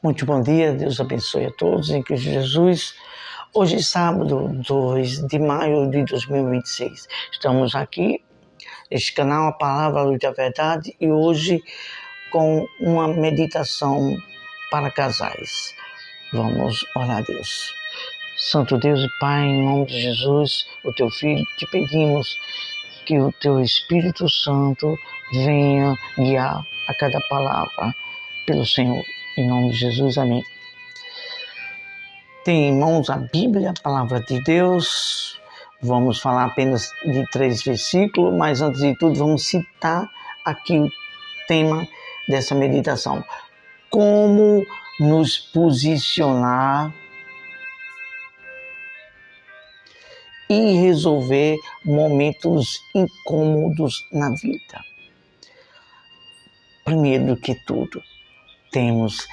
Muito bom dia, Deus abençoe a todos em Cristo Jesus. Hoje, sábado, 2 de maio de 2026. Estamos aqui, neste canal, a Palavra, a Luz da Verdade, e hoje com uma meditação para casais. Vamos orar a Deus. Santo Deus e Pai, em nome de Jesus, o Teu Filho, te pedimos que o Teu Espírito Santo venha guiar a cada palavra pelo Senhor. Em nome de Jesus, amém. Tem em mãos a Bíblia, a Palavra de Deus. Vamos falar apenas de 3 versículos, mas antes de tudo vamos citar aqui o tema dessa meditação. Como nos posicionar e resolver momentos incômodos na vida. Primeiro do que tudo, temos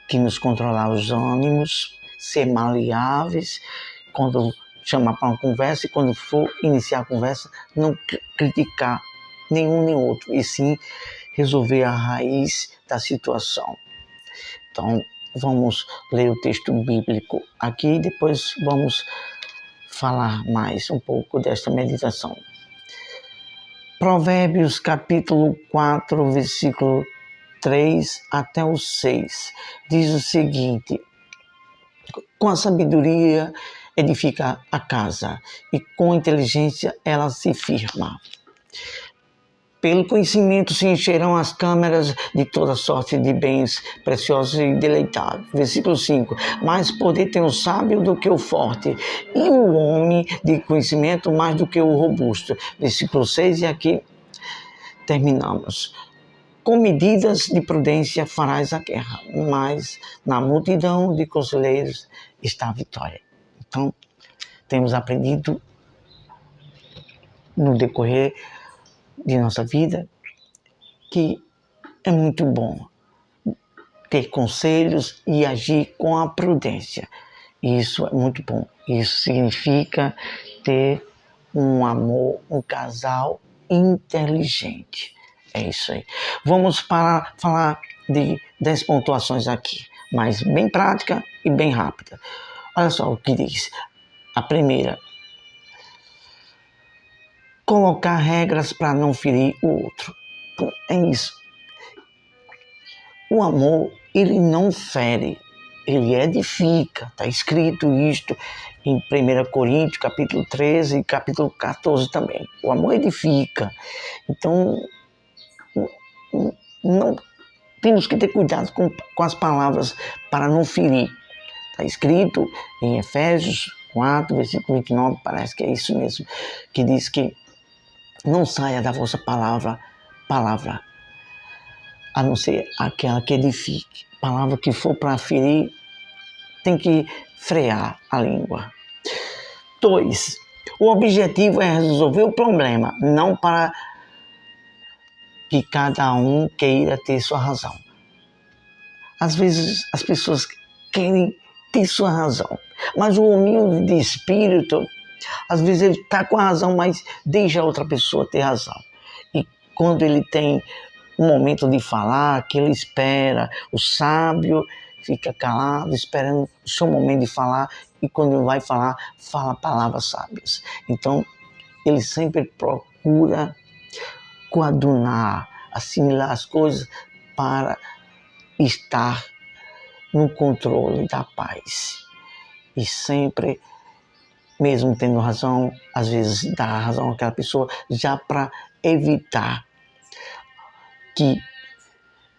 que nos controlar os ânimos, ser maleáveis, quando chamar para uma conversa e quando for iniciar a conversa, não criticar nenhum nem outro, e sim resolver a raiz da situação. Então, vamos ler o texto bíblico aqui e depois vamos falar mais um pouco desta meditação. Provérbios capítulo 4, versículo 3 até o 6, diz o seguinte: com a sabedoria edifica a casa, e com a inteligência ela se firma. Pelo conhecimento se encherão as câmaras de toda sorte de bens preciosos e deleitáveis. Versículo 5. Mais poder tem o sábio do que o forte, e o homem de conhecimento mais do que o robusto. Versículo 6, e aqui terminamos. Com medidas de prudência farás a guerra, mas na multidão de conselheiros está a vitória. Então, temos aprendido no decorrer de nossa vida que é muito bom ter conselhos e agir com a prudência. Isso é muito bom. Isso significa ter um amor, um casal inteligente. É isso aí. Vamos falar de 10 pontuações aqui, mas bem prática e bem rápida. Olha só o que diz. A primeira: colocar regras para não ferir o outro. Então, é isso. O amor, ele não fere, ele edifica. Está escrito isto em 1 Coríntios, capítulo 13 e capítulo 14 também. O amor edifica. Então, não temos que ter cuidado com as palavras para não ferir. Está escrito em Efésios 4, versículo 29, parece que é isso mesmo, que diz que não saia da vossa palavra, a não ser aquela que edifique. Palavra que for para ferir, tem que frear a língua. 2. O objetivo é resolver o problema, não para que cada um queira ter sua razão. Às vezes as pessoas querem ter sua razão, mas o humilde de espírito, às vezes ele está com a razão, mas deixa a outra pessoa ter razão. E quando ele tem um momento de falar, que ele espera, o sábio fica calado, esperando o seu momento de falar, e quando vai falar, fala palavras sábias. Então, ele sempre procura coadunar, assimilar as coisas para estar no controle da paz. E sempre, mesmo tendo razão, às vezes dá razão àquela pessoa, já para evitar que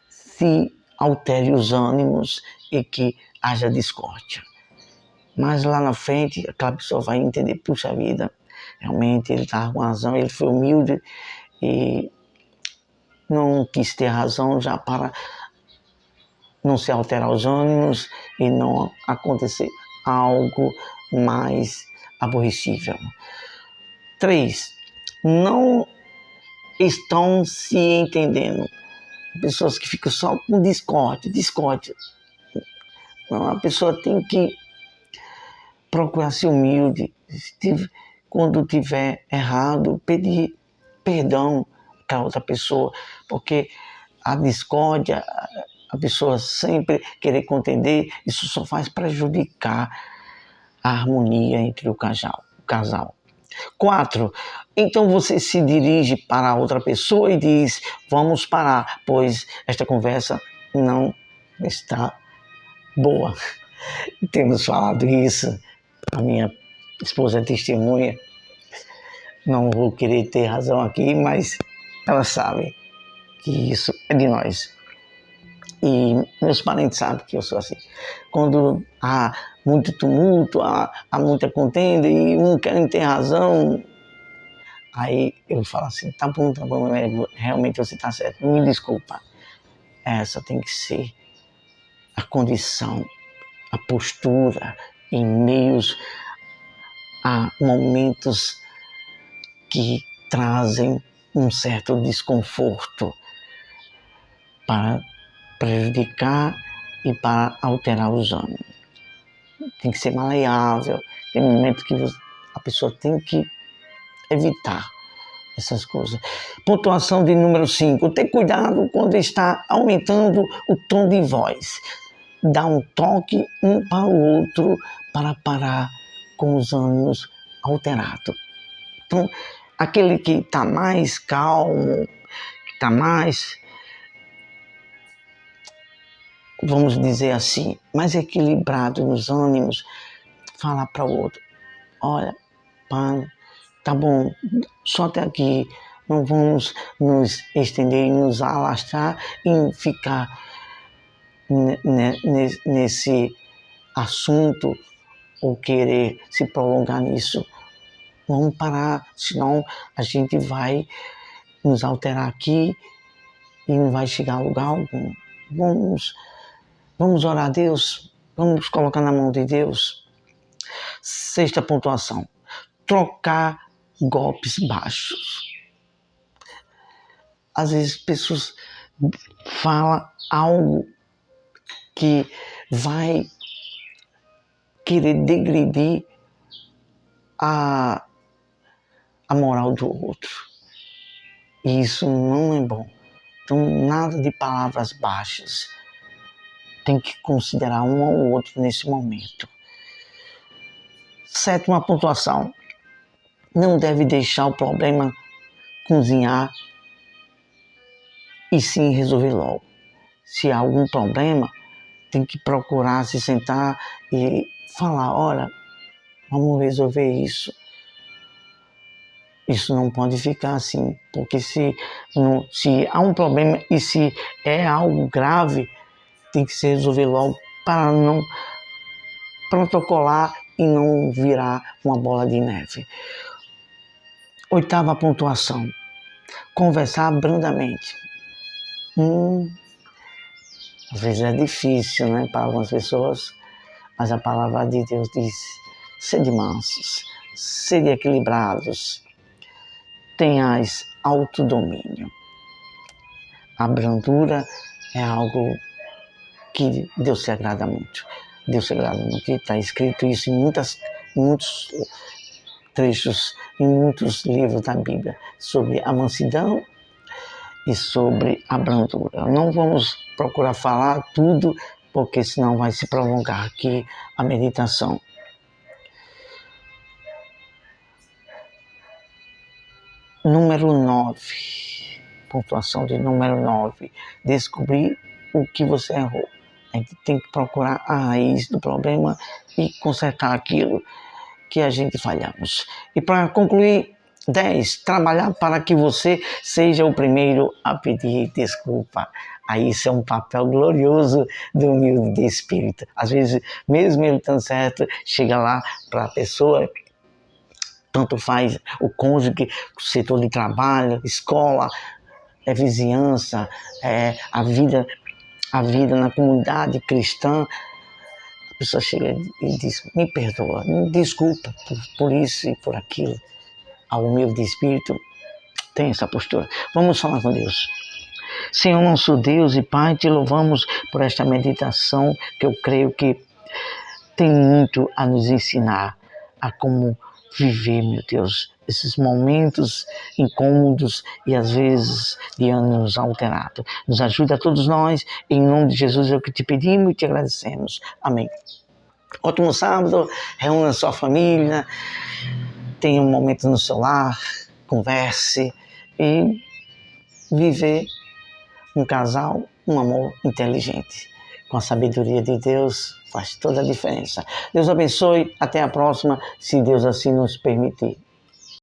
se altere os ânimos e que haja discórdia. Mas lá na frente, aquela pessoa vai entender, puxa vida, realmente ele estava com razão, ele foi humilde e não quis ter razão já para não se alterar os ânimos e não acontecer algo mais aborrecível. 3. Não estão se entendendo. Pessoas que ficam só com discórdia. Não, a pessoa tem que procurar ser humilde. Quando tiver errado, pedir perdão para outra pessoa, porque a discórdia A pessoa sempre querer contender, isso só faz prejudicar a harmonia entre o casal. 4. Então você se dirige para outra pessoa e diz: vamos parar, pois esta conversa não está boa. Temos falado isso, a minha esposa é testemunha, não vou querer ter razão aqui, mas ela sabe que isso é de nós. E meus parentes sabem que eu sou assim. Quando há muito tumulto, há muita contenda e um querem ter razão, aí eu falo assim, tá bom, realmente você está certo, me desculpa. Essa tem que ser a condição, a postura em meios a momentos que trazem um certo desconforto para prejudicar e para alterar os ânimos. Tem que ser maleável, tem momentos que a pessoa tem que evitar essas coisas. Pontuação de número 5. Ter cuidado quando está aumentando o tom de voz. Dá um toque um para o outro para parar com os ânimos alterados. Então, aquele que está mais calmo, que está mais, vamos dizer assim, mais equilibrado nos ânimos, fala para o outro: olha, para, tá bom, só até aqui, não vamos nos estender e nos alastrar em ficar nesse assunto ou querer se prolongar nisso. Vamos parar, senão a gente vai nos alterar aqui e não vai chegar a lugar algum. Vamos orar a Deus, vamos colocar na mão de Deus. 6ª pontuação. Trocar golpes baixos. Às vezes pessoas falam algo que vai querer degredir a moral do outro. E isso não é bom. Então, nada de palavras baixas. Tem que considerar um ao outro nesse momento. 7ª pontuação. Não deve deixar o problema cozinhar e sim resolver logo. Se há algum problema, tem que procurar se sentar e falar: olha, vamos resolver isso. Isso não pode ficar assim, porque se há um problema e se é algo grave, tem que se resolver logo para não protocolar e não virar uma bola de neve. 8ª pontuação. Conversar brandamente. Às vezes é difícil, né, para algumas pessoas, mas a palavra de Deus diz: sede mansos, sede equilibrados, tenhais autodomínio. A brandura é algo que Deus se agrada muito. Deus se agrada muito. Está escrito isso em muitos trechos, em muitos livros da Bíblia, sobre a mansidão e sobre a brandura. Não vamos procurar falar tudo, porque senão vai se prolongar aqui a meditação. Número 9. Pontuação de número 9. Descobrir o que você errou. A gente tem que procurar a raiz do problema e consertar aquilo que a gente falhamos. E para concluir, 10. Trabalhar para que você seja o primeiro a pedir desculpa. Aí isso é um papel glorioso do humilde de espírito. Às vezes, mesmo ele estando certo, chega lá para a pessoa, tanto faz o cônjuge, o setor de trabalho, escola, vizinhança, a vida na comunidade cristã. A pessoa chega e diz: me perdoa, me desculpa por isso e por aquilo. Ao humilde espírito tem essa postura. Vamos falar com Deus. Senhor nosso Deus e Pai, te louvamos por esta meditação que eu creio que tem muito a nos ensinar a como viver, meu Deus, esses momentos incômodos e às vezes de ânimos alterados. Nos ajuda a todos nós, em nome de Jesus é o que te pedimos e te agradecemos. Amém. Ótimo sábado, reúna sua família, tenha um momento no seu lar, converse e viver um casal, um amor inteligente. Com a sabedoria de Deus faz toda a diferença. Deus abençoe, até a próxima, se Deus assim nos permitir.